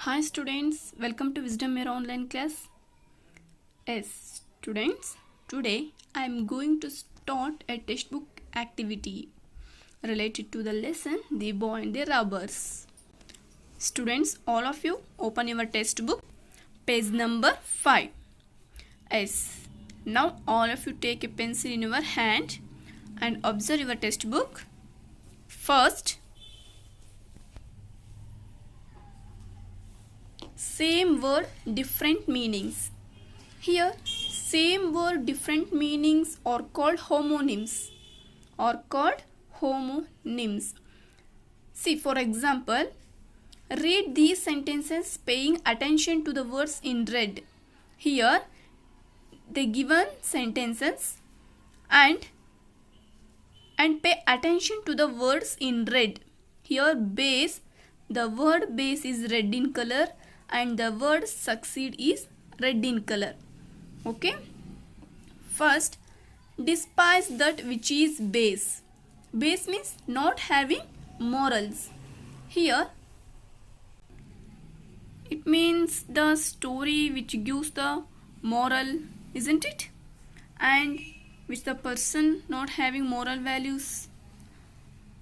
Hi students, welcome to Wisdom Mirror online class. Yes, students, today I am going to start a textbook activity related to the lesson The Boy and the Robbers. Students, all of you open your textbook, page number 5. Yes, now all of you take a pencil in your hand and observe your textbook. First, same word, different meanings. Here, same word, different meanings are called homonyms. See, for example, read these sentences paying attention to the words in red. Here, the given sentences and pay attention to the words in red. Here, base, the word base is red in color and the word succeed is red in color. Okay. First, despise that which is base. Base means not having morals. Here, it means the story which gives the moral, isn't it? And which the person not having moral values.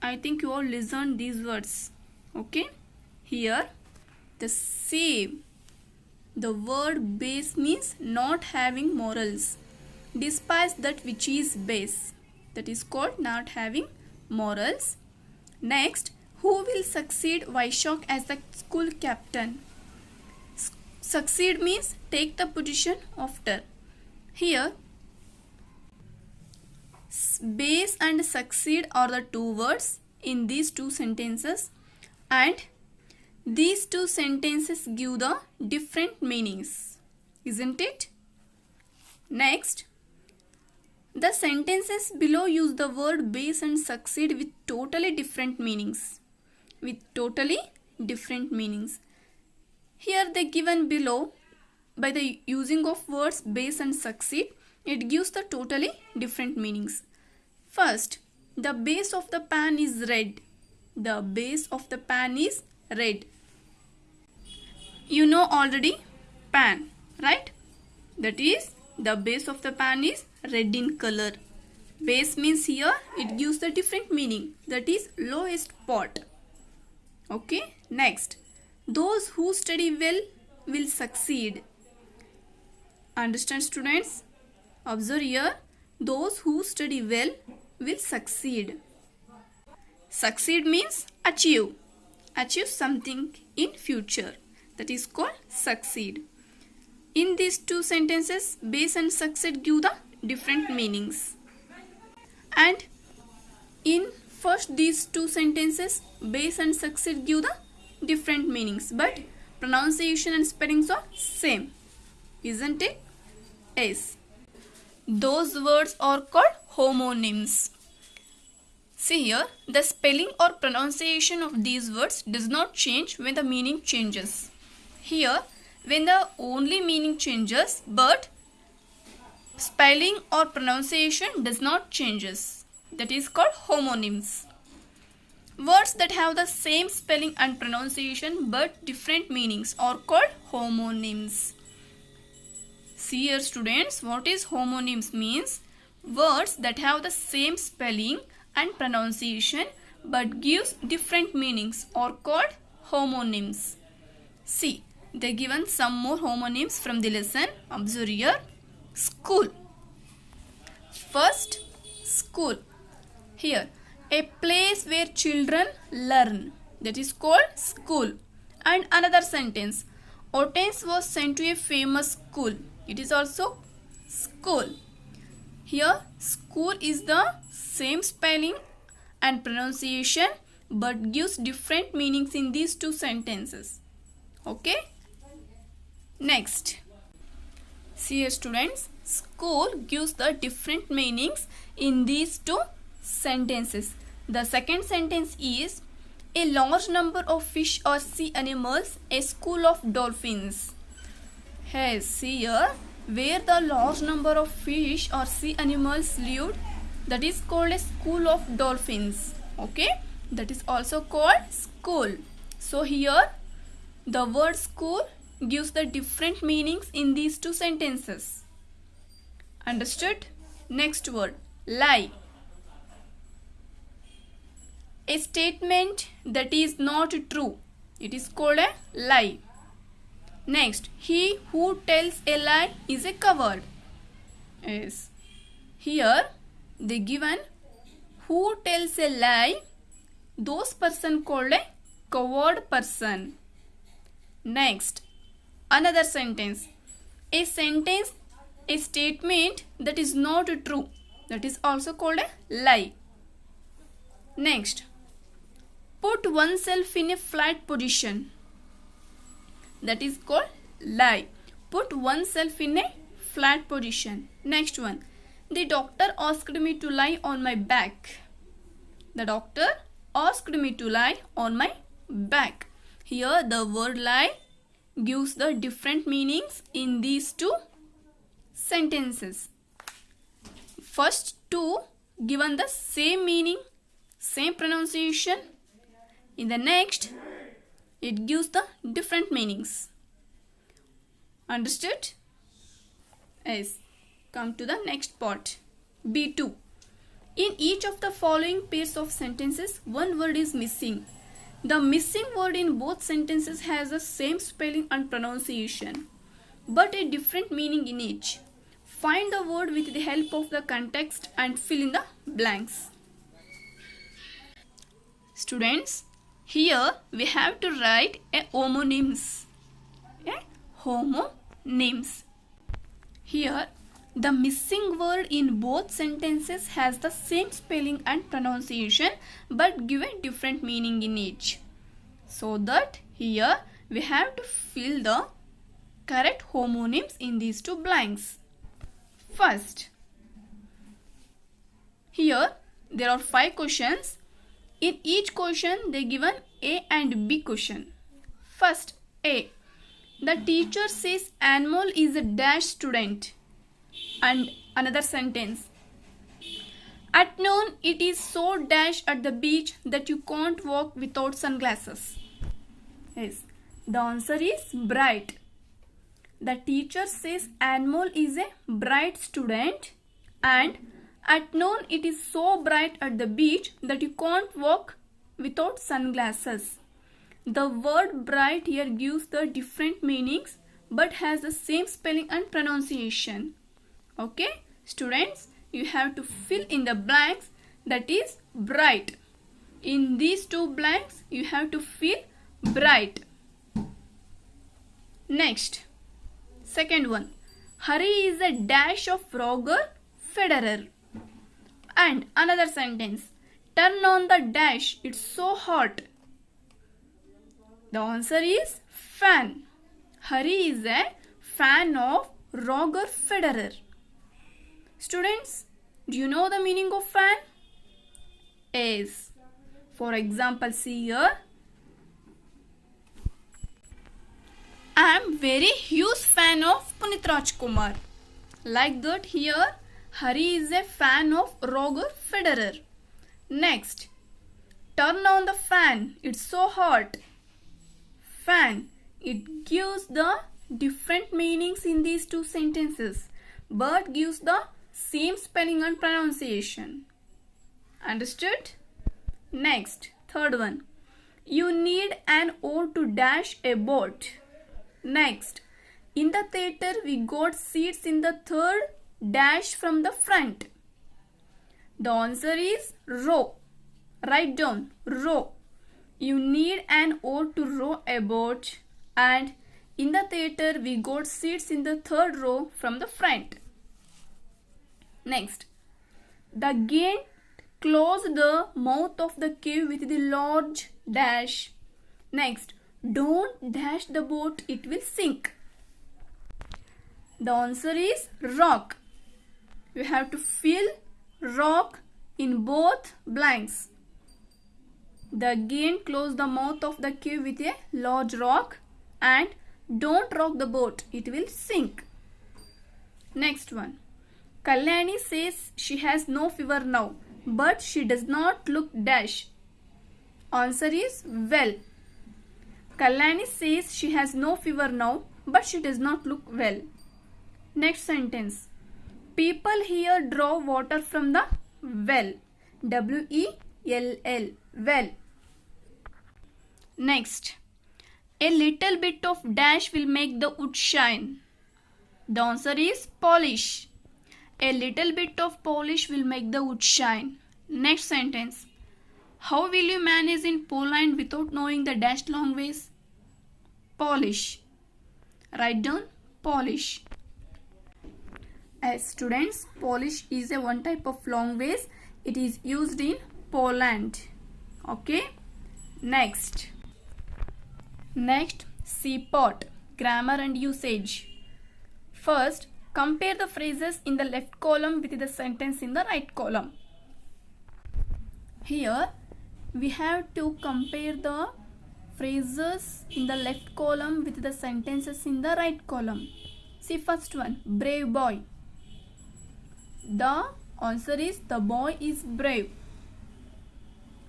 I think you all listened these words. Okay. Here, the same. The word base means not having morals. Despise that which is base. That is called not having morals. Next, who will succeed Vaishak as the school captain? Succeed means take the position after. Here, base and succeed are the two words in these two sentences, and these two sentences give the different meanings, isn't it? Next, the sentences below use the word base and succeed with totally different meanings. Here they given below, by the using of words base and succeed, it gives the totally different meanings. First, the base of the pan is red. The base of the pan is red. You know already pan, right? That is, the base of the pan is red in color. Base means here it gives the different meaning, that is lowest part. Okay. Next, those who study well will succeed. Understand, students? Observe here, those who study well will succeed. Succeed means achieve something in future. That is called succeed. In these two sentences, base and succeed give the different meanings. And in first these two sentences, base and succeed give the different meanings, but pronunciation and spellings are same, isn't it? Yes. Those words are called homonyms. See here, the spelling or pronunciation of these words does not change when the meaning changes. Here, when the only meaning changes, but spelling or pronunciation does not changes. That is called homonyms. Words that have the same spelling and pronunciation but different meanings are called homonyms. See here, students, what is homonyms means? Words that have the same spelling and pronunciation but gives different meanings are called homonyms. See, they given some more homonyms from the lesson. Observe here. School. First, school. Here, a place where children learn. That is called school. And another sentence. Hortense was sent to a famous school. It is also school. Here, school is the same spelling and pronunciation but gives different meanings in these two sentences. Okay. Next, see here, students, school gives the different meanings in these two sentences. The second sentence is a large number of fish or sea animals, a school of dolphins. Hey, see here, where the large number of fish or sea animals lived, that is called a school of dolphins. Okay, that is also called school. So here The word school gives the different meanings in these two sentences. Understood? Next word, lie. A statement that is not true. It is called a lie. Next, he who tells a lie is a coward. Yes. Here they given who tells a lie, those person called a coward person. Next, another sentence. A statement that is not true. That is also called a lie. Next, put oneself in a flat position. That is called lie. Put oneself in a flat position. Next one. The doctor asked me to lie on my back. The doctor asked me to lie on my back. Here the word lie gives the different meanings in these two sentences. First two given the same meaning, same pronunciation. In the next, it gives the different meanings. Understood? Yes. Come to the next part. B2. In each of the following pairs of sentences, one word is missing. The missing word in both sentences has the same spelling and pronunciation, but a different meaning in each. Find the word with the help of the context and fill in the blanks. Students, here we have to write a homonyms. Homonyms. Here, the missing word in both sentences has the same spelling and pronunciation but give a different meaning in each. So that here we have to fill the correct homonyms in these two blanks. First, here there are 5 questions. In each question they given A and B question. First, A. The teacher says Anmol is a dash student. And another sentence. At noon it is so dash at the beach that you can't walk without sunglasses. Yes. The answer is bright. The teacher says Anmol is a bright student and at noon it is so bright at the beach that you can't walk without sunglasses. The word bright here gives the different meanings but has the same spelling and pronunciation. Okay, students, you have to fill in the blanks, that is bright. In these two blanks, you have to fill bright. Next, second one. Hari is a dash of Roger Federer. And another sentence. Turn on the dash, it's so hot. The answer is fan. Hari is a fan of Roger Federer. Students, do you know the meaning of fan? Yes. For example, see here. I am very huge fan of Punit Rajkumar. Like that here, Hari is a fan of Roger Federer. Next, turn on the fan, it's so hot. Fan, it gives the different meanings in these two sentences but gives the same spelling and pronunciation. Understood? Next, third one. You need an oar to dash a boat. Next, in the theater we got seats in the third dash from the front. The answer is row. Write down row. You need an oar to row a boat and in the theater we got seats in the third row from the front. Next, the gate closed the mouth of the cave with the large dash. Next, don't dash the boat, it will sink. The answer is rock. We have to fill rock in both blanks. The gate closed the mouth of the cave with a large rock and don't rock the boat, it will sink. Next one. Kalyani says she has no fever now, but she does not look dash. Answer is well. Kalyani says she has no fever now, but she does not look well. Next sentence. People here draw water from the well. W-E-L-L. Well. Next. A little bit of dash will make the wood shine. The answer is polish. A little bit of polish will make the wood shine. Next sentence. How will you manage in Poland without knowing the dashed long ways? Polish. Write down polish. As students, Polish is a one type of long ways. It is used in Poland. Okay. Next, C part. Grammar and usage. First, compare the phrases in the left column with the sentence in the right column. Here, we have to compare the phrases in the left column with the sentences in the right column. See first one, brave boy. The answer is the boy is brave.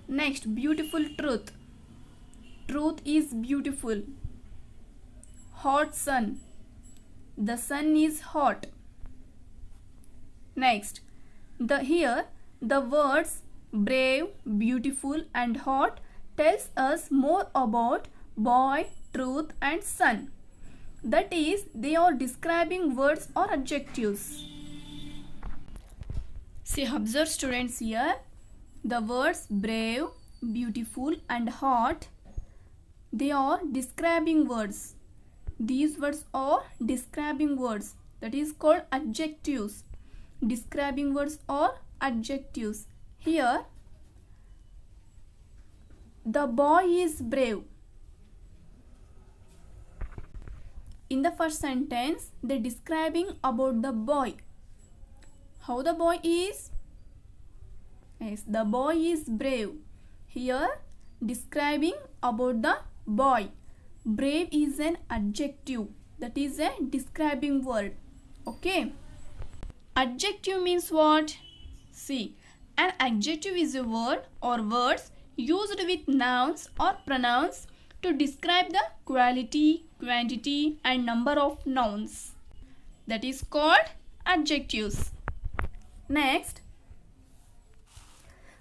Next, beautiful truth. Truth is beautiful. Hot sun. The sun is hot. Next, here the words brave, beautiful and hot tells us more about boy, truth and sun. That is, they are describing words or adjectives. See, observe students here. The words brave, beautiful and hot, they are describing words. These words are describing words. That is called adjectives. Describing words or adjectives. Here, the boy is brave. In the first sentence, they are describing about the boy. How the boy is? Yes, the boy is brave. Here, describing about the boy. Brave is an adjective. That is a describing word. Okay. Adjective means what? See, an adjective is a word or words used with nouns or pronouns to describe the quality, quantity and number of nouns. That is called adjectives. Next,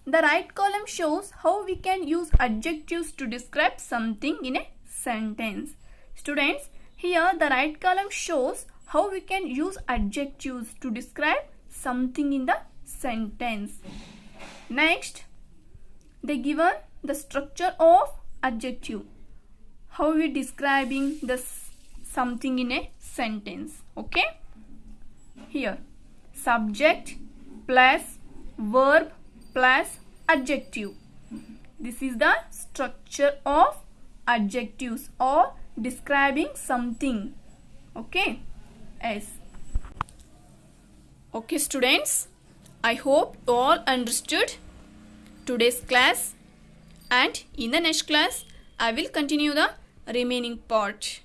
the right column shows how we can use adjectives to describe something in a sentence. Students, here the right column shows how we can use adjectives to describe something in the sentence. Next, they given the structure of adjective. How we describing this something in a sentence. Okay. Here, subject plus verb plus adjective. This is the structure of adjectives or describing something. Okay. Yes. Okay students, I hope you all understood today's class, and in the next class I will continue the remaining part.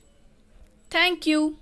Thank you.